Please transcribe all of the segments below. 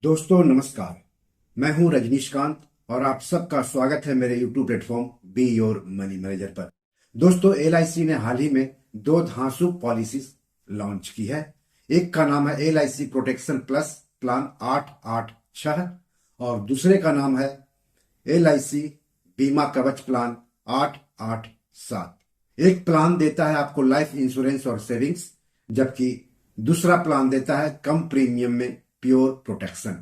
दोस्तों नमस्कार। मैं हूं रजनीशकांत और आप सबका स्वागत है मेरे YouTube platform be your money manager पर। दोस्तों LIC ने हाल ही में दो धांसू पॉलिसीज लॉन्च की है। एक का नाम है LIC प्रोटेक्शन प्लस प्लान 886 और दूसरे का नाम है LIC बीमा कवच प्लान 887। एक प्लान देता है आपको लाइफ इंश्योरेंस और सेविंग्स, जबकि दूसरा प्लान देता है कम प्रीमियम में प्योर प्रोटेक्शन।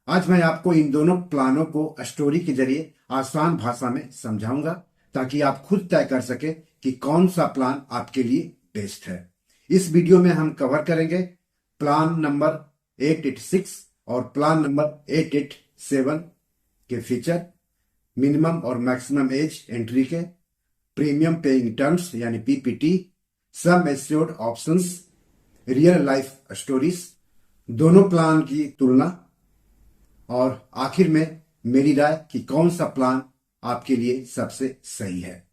आज मैं आपको इन दोनों प्लानों को स्टोरी के जरिए आसान भाषा में समझाऊंगा ताकि आप खुद तय कर सके कि कौन सा प्लान आपके लिए बेस्ट है। इस वीडियो में हम कवर करेंगे प्लान नंबर 886 और प्लान नंबर 887 के फीचर, मिनिमम और मैक्सिमम एज एंट्री के, प्रीमियम पेइंग टर्म्स यानी PPT, sum assured options, real life stories, दोनों प्लान की तुलना और आखिर में मेरी राय कि कौन सा प्लान आपके लिए सबसे सही है।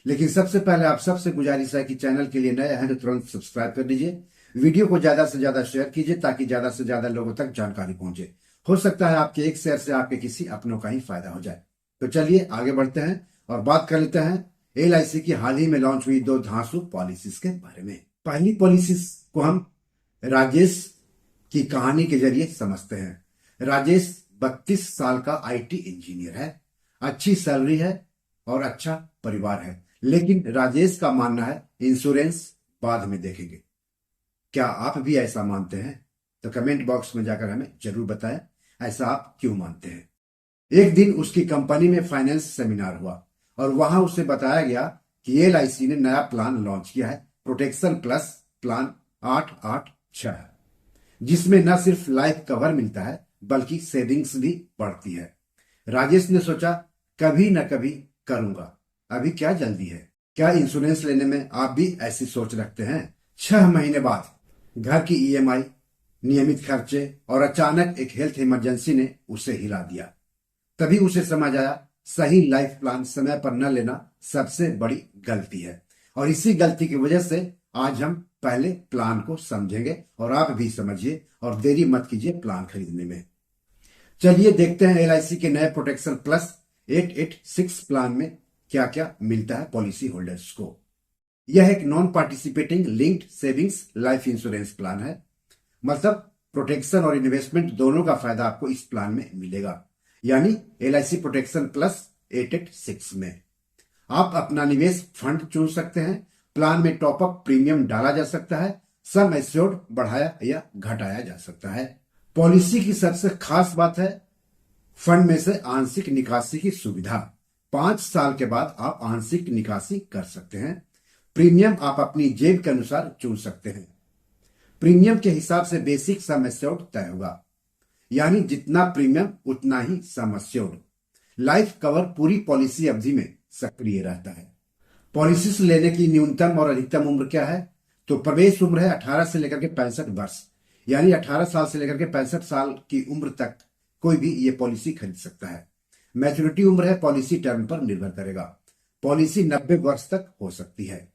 लेकिन सबसे पहले आप सबसे गुजारिश है कि चैनल के लिए नए हैं तो तुरंत सब्सक्राइब कर लीजिए, वीडियो को ज्यादा से ज्यादा शेयर कीजिए ताकि ज्यादा से ज्यादा लोगों तक जानकारी पहुंचे। हो सकता है आपके एक शेयर से आपके किसी अपनों का ही फायदा हो जाए। तो चलिए आगे बढ़ते हैं और बात कर लेते हैं LIC की हाल ही में लॉन्च हुई दो धांसू पॉलिसीज के बारे में। पहली पॉलिसीज को हम राजेश की कहानी के जरिए समझते हैं। राजेश 32 साल का IT इंजीनियर है, अच्छी सैलरी है और अच्छा परिवार है, लेकिन राजेश का मानना है इंश्योरेंस बाद में देखेंगे। क्या आप भी ऐसा मानते हैं? तो कमेंट बॉक्स में जाकर हमें जरूर बताएं ऐसा आप क्यों मानते हैं। एक दिन उसकी कंपनी में फाइनेंस सेमिनार हुआ और वहां उसे बताया गया कि LIC ने नया प्लान लॉन्च किया है, प्रोटेक्शन प्लस प्लान 886, जिसमें न सिर्फ लाइफ कवर मिलता है बल्कि सेविंग्स भी बढ़ती है। राजेश ने सोचा कभी न कभी करूंगा, अभी क्या जल्दी है। क्या इंश्योरेंस लेने में आप भी ऐसी सोच रखते हैं? 6 महीने बाद घर की EMI, नियमित खर्चे और अचानक एक हेल्थ इमरजेंसी ने उसे हिला दिया। तभी उसे समझ आया सही लाइफ प्लान समय पर न लेना सबसे बड़ी गलती है और इसी गलती की वजह से आज हम पहले प्लान को समझेंगे और आप भी समझिए और देरी मत कीजिए प्लान खरीदने में। चलिए देखते हैं LIC के नए प्रोटेक्शन प्लस 886 प्लान में क्या क्या मिलता है पॉलिसी होल्डर्स को। यह एक non participating linked savings life insurance plan है, मतलब प्रोटेक्शन और इन्वेस्टमेंट दोनों का फायदा आपको इस प्लान में मिलेगा, यानी LIC प्रोटेक्शन प्लस 886 में आप अपना निवेश फंड चुन सकते हैं। प्लान में टॉप अप प्रीमियम डाला जा सकता है, सम एश्योर्ड बढ़ाया या घटाया जा सकता है। पॉलिसी की सबसे खास बात है फंड में से आंशिक निकासी की सुविधा। 5 साल के बाद आप आंशिक निकासी कर सकते हैं। प्रीमियम आप अपनी जेब के अनुसार चुन सकते हैं। प्रीमियम के हिसाब से बेसिक सम एश्योर्ड तय होगा, यानी जितना प्रीमियम उतना ही सम एश्योर्ड। लाइफ कवर पूरी पॉलिसी अवधि में सक्रिय रहता है। पॉलिसी से लेने की न्यूनतम और अधिकतम उम्र क्या है? तो प्रवेश उम्र है 18 से लेकर के 65 वर्ष, यानी 18 साल से लेकर के 65 साल की उम्र तक कोई भी ये पॉलिसी खरीद सकता है। मैच्योरिटी उम्र है पॉलिसी टर्म पर निर्भर करेगा। पॉलिसी 90 वर्ष तक हो सकती है।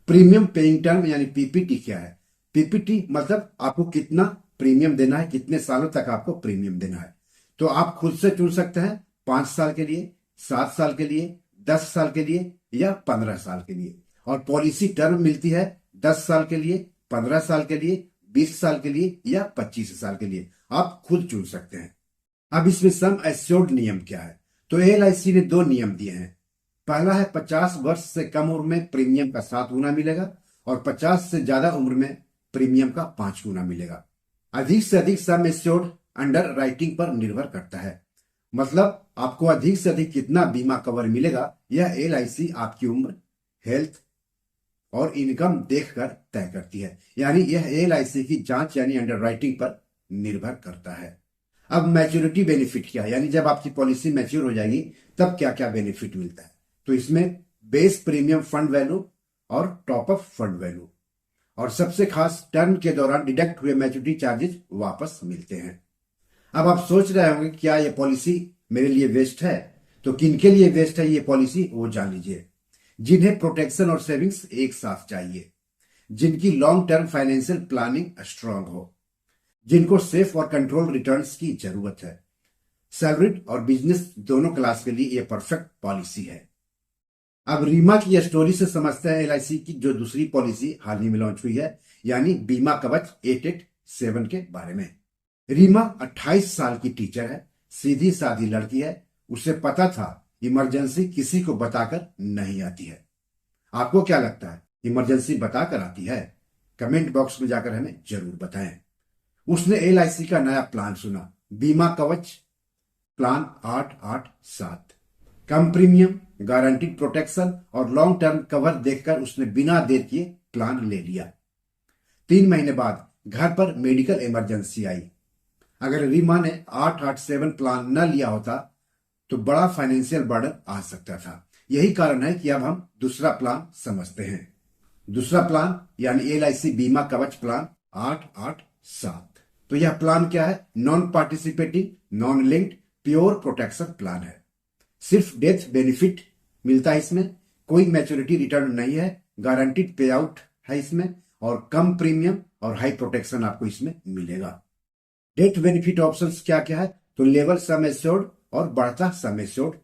प्रीमियम पेइंग टर्म यानी PPT क्या है? PPT मतलब आपको कितना प्रीमियम देना है, कितने सालों तक आपको प्रीमियम देना है। तो आप खुद से चुन सकते हैं 5 साल के लिए, 7 साल के लिए, 10 साल के लिए या 15 साल के लिए। और पॉलिसी टर्म मिलती है 10 साल के लिए, 15 साल के लिए, 20 साल के लिए या 25 साल के लिए। आप खुद चुन सकते हैं। अब इसमें सम एश्योर्ड नियम क्या है? तो LIC ने 2 नियम दिए हैं। पहला है 50 वर्ष से कम उम्र में प्रीमियम का 7 गुना मिलेगा और 50 से ज्यादा उम्र में प्रीमियम का 5 गुना मिलेगा। अधिक से अधिक सम एश्योर्ड अंडर राइटिंग पर निर्भर करता है, मतलब आपको अधिक से अधिक कितना बीमा कवर मिलेगा यह LIC आपकी उम्र, हेल्थ और इनकम देखकर तय करती है, यानी यह LIC की जांच यानी अंडर राइटिंग पर निर्भर करता है। अब मैच्योरिटी बेनिफिट क्या है, यानी जब आपकी पॉलिसी मैच्योर हो जाएगी तब क्या क्या बेनिफिट मिलता है? तो इसमें बेस प्रीमियम फंड वैल्यू और टॉप अप फंड वैल्यू और सबसे खास टर्म के दौरान डिडक्ट हुए मैच्योरिटी चार्जेस वापस मिलते हैं। अब आप सोच रहे होंगे क्या ये पॉलिसी मेरे लिए बेस्ट है? तो किनके लिए बेस्ट है ये पॉलिसी वो जान लीजिए। जिन्हें प्रोटेक्शन और सेविंग्स एक साथ चाहिए, जिनकी long term financial planning strong हो, जिनको सेफ और कंट्रोल रिटर्न्स की जरूरत है। सैलरीड और बिजनेस दोनों क्लास के लिए यह परफेक्ट पॉलिसी है। अब रीमा की स्टोरी से समझते हैं एलआईसी की जो दूसरी पॉलिसी हाल ही में लॉन्च हुई है, यानी बीमा कवच 887 के बारे में। रीमा 28 साल की टीचर है, सीधी सादी लड़की है। उसे पता था इमरजेंसी किसी को बताकर नहीं आती है। आपको क्या लगता है, इमरजेंसी बताकर आती है? कमेंट बॉक्स में जाकर हमें जरूर बताएं। उसने एलआईसी का नया प्लान सुना, बीमा कवच प्लान 887। कम प्रीमियम, गारंटीड प्रोटेक्शन और लॉन्ग टर्म कवर देखकर उसने बिना देर किए प्लान ले लिया। 3 महीने बाद घर पर मेडिकल इमरजेंसी आई। अगर रीमा ने 887 प्लान न लिया होता तो बड़ा फाइनेंशियल बर्डन आ सकता था। यही कारण है कि अब हम दूसरा प्लान समझते हैं। दूसरा प्लान यानी एलआईसी बीमा कवच प्लान 887। तो यह प्लान क्या है? Non participating, non linked, pure protection plan है। सिर्फ डेथ बेनिफिट मिलता है इसमें, कोई मैच्योरिटी रिटर्न नहीं है, गारंटीड पे आउट है इसमें, और कम प्रीमियम और हाई प्रोटेक्शन आपको इसमें मिलेगा। डेथ बेनिफिट ऑप्शंस क्या क्या है? तो लेवल सम एश्योर्ड और बढ़ता सम एश्योर्ड।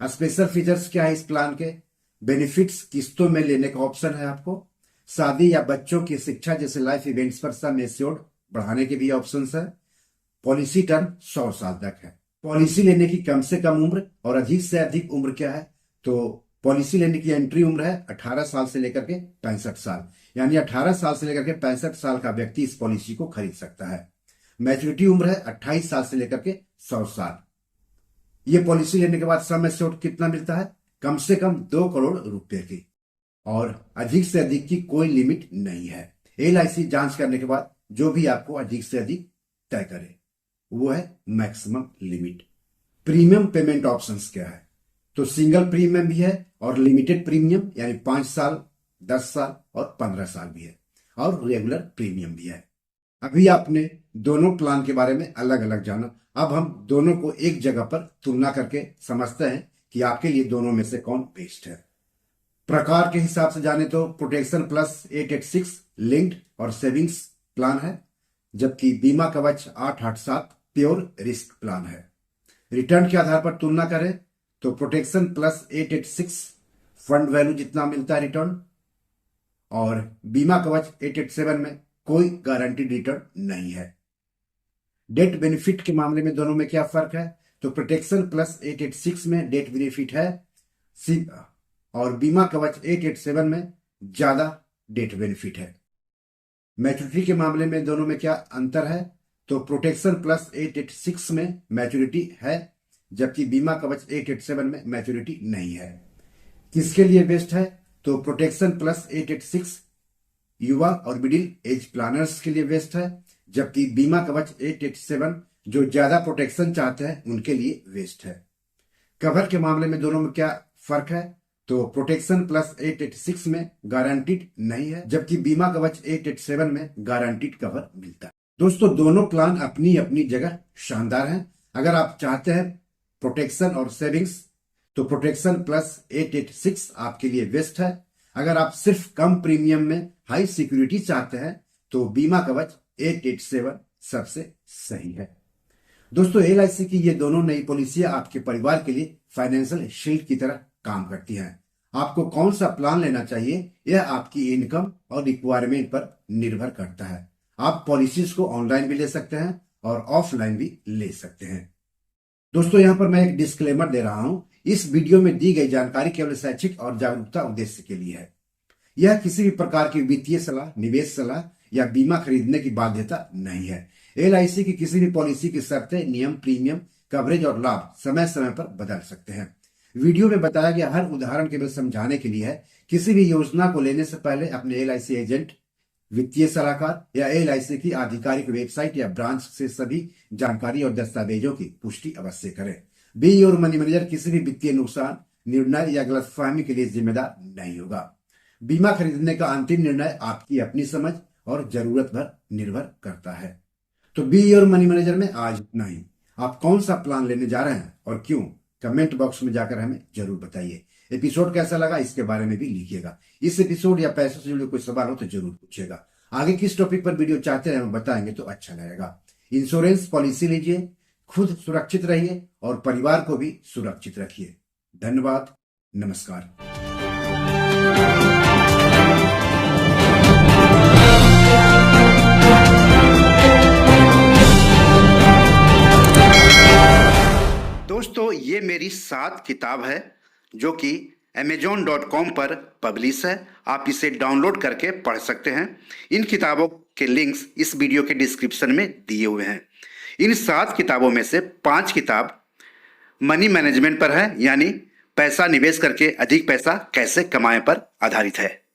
स्पेशल फीचर्स क्या है इस प्लान के? बेनिफिट्स किस्तों में लेने का ऑप्शन है आपको। शादी या बच्चों की शिक्षा जैसे लाइफ इवेंट्स पर सम एश्योर्ड बढ़ाने के भी ऑप्शंस है। पॉलिसी टर्म 100 साल तक है। पॉलिसी लेने की कम से कम उम्र और अधिक से अधिक उम्र क्या है? तो पॉलिसी लेने की एंट्री उम्र है 18 साल से लेकर के 65 साल, यानी 18 साल से लेकर के 65 साल का व्यक्ति इस पॉलिसी को खरीद सकता है। मैच्योरिटी उम्र है 28 साल से लेकर के 100 साल। ये पॉलिसी लेने के बाद सम एश्योर्ड कितना मिलता है? कम से कम 2 करोड़ रुपए की, और अधिक से अधिक की कोई लिमिट नहीं है। एलआईसी जांच करने के बाद जो भी आपको अधिक से अधिक तय करे वो है maximum limit. Premium payment options क्या है? तो सिंगल प्रीमियम भी है और लिमिटेड प्रीमियम यानी 5 साल, 10 साल और 15 साल भी है, और रेगुलर प्रीमियम भी है। अभी आपने दोनों प्लान के बारे में अलग अलग जाना। अब हम दोनों को एक जगह पर तुलना करके समझते हैं कि आपके लिए दोनों में से कौन बेस्ट है। प्रकार के हिसाब से जाने तो प्रोटेक्शन प्लस 886 लिंक्ड और सेविंग्स प्लान है, जबकि बीमा कवच 887 प्योर रिस्क प्लान है। रिटर्न के आधार पर तुलना करें तो प्रोटेक्शन प्लस 886 फंड वैल्यू जितना मिलता है रिटर्न, और बीमा कवच 887 में कोई गारंटीड रिटर्न नहीं है। डेथ बेनिफिट के मामले में दोनों में क्या फर्क है? तो प्रोटेक्शन प्लस 886 में डेथ बेनिफिट है और बीमा कवच 887 में ज्यादा डेथ बेनिफिट है। मैच्योरिटी के मामले में दोनों में क्या अंतर है? तो प्रोटेक्शन प्लस 886 में मैच्योरिटी है, जबकि बीमा कवच 887 में मैच्योरिटी नहीं है। किसके लिए बेस्ट है? तो प्रोटेक्शन प्लस 886 युवा और मिडिल एज प्लानर्स के लिए बेस्ट है, जबकि बीमा कवच 887 जो ज्यादा प्रोटेक्शन चाहते हैं उनके लिए बेस्ट है। कवर के मामले में दोनों में क्या फर्क है? तो प्रोटेक्शन प्लस 886 में गारंटीड नहीं है, जबकि बीमा कवच 887 में गारंटीड कवर मिलता है। दोस्तों दोनों प्लान अपनी अपनी जगह शानदार हैं। अगर आप चाहते हैं प्रोटेक्शन और सेविंग्स तो प्रोटेक्शन प्लस 886 आपके लिए बेस्ट है। अगर आप सिर्फ कम प्रीमियम में हाई सिक्योरिटी चाहते हैं तो बीमा कवच 887 सबसे सही है। दोस्तों एलआईसी की ये दोनों नई पॉलिसियां आपके परिवार के लिए फाइनेंशियल शील्ड की तरह काम करती हैं। आपको कौन सा प्लान लेना चाहिए यह आपकी इनकम और रिक्वायरमेंट पर निर्भर करता है। आप पॉलिसीज को ऑनलाइन भी ले सकते हैं और ऑफलाइन भी ले सकते हैं। दोस्तों यहां पर मैं एक डिस्क्लेमर दे रहा हूं, इस वीडियो में दी गई जानकारी केवल शैक्षिक और जागरूकता उद्देश्य के लिए है। यह किसी भी प्रकार की वित्तीय सलाह, निवेश सलाह या बीमा खरीदने की बाध्यता नहीं है। एलआईसी की किसी भी पॉलिसी की शर्तें, नियम, प्रीमियम, कवरेज और लाभ समय समय पर बदल सकते हैं। वीडियो में बताया गया हर उदाहरण केवल समझाने के लिए है। किसी भी योजना को लेने से पहले अपने एलआईसी एजेंट, वित्तीय सलाहकार या एलआईसी की आधिकारिक वेबसाइट या ब्रांच से सभी जानकारी और दस्तावेजों की पुष्टि अवश्य करें। बी योर मनी मैनेजर किसी भी वित्तीय नुकसान, निर्णय या गलतफहमी के लिए जिम्मेदार नहीं होगा। बीमा खरीदने का अंतिम निर्णय आपकी अपनी समझ और जरूरत पर निर्भर करता है। तो बी योर मनी मैनेजर में आज इतना ही। आप कौन सा प्लान लेने जा रहे हैं और क्यों, कमेंट बॉक्स में जाकर हमें जरूर बताइए। एपिसोड कैसा लगा इसके बारे में भी लिखिएगा। इस एपिसोड या पैसों से जुड़े कोई सवाल हो तो जरूर पूछिएगा। आगे किस टॉपिक पर वीडियो चाहते हैं हम बताएंगे तो अच्छा लगेगा। इंश्योरेंस पॉलिसी लीजिए, खुद सुरक्षित रहिए और परिवार को भी सुरक्षित रखिए। धन्यवाद, नमस्कार। दोस्तों, ये मेरी 7 किताब है जो कि amazon.com पर पब्लिश है। आप इसे डाउनलोड करके पढ़ सकते हैं। इन किताबों के लिंक्स इस वीडियो के डिस्क्रिप्शन में दिए हुए हैं। इन 7 किताबों में से 5 किताब मनी मैनेजमेंट पर है, यानी पैसा निवेश करके अधिक पैसा कैसे कमाएं पर आधारित है।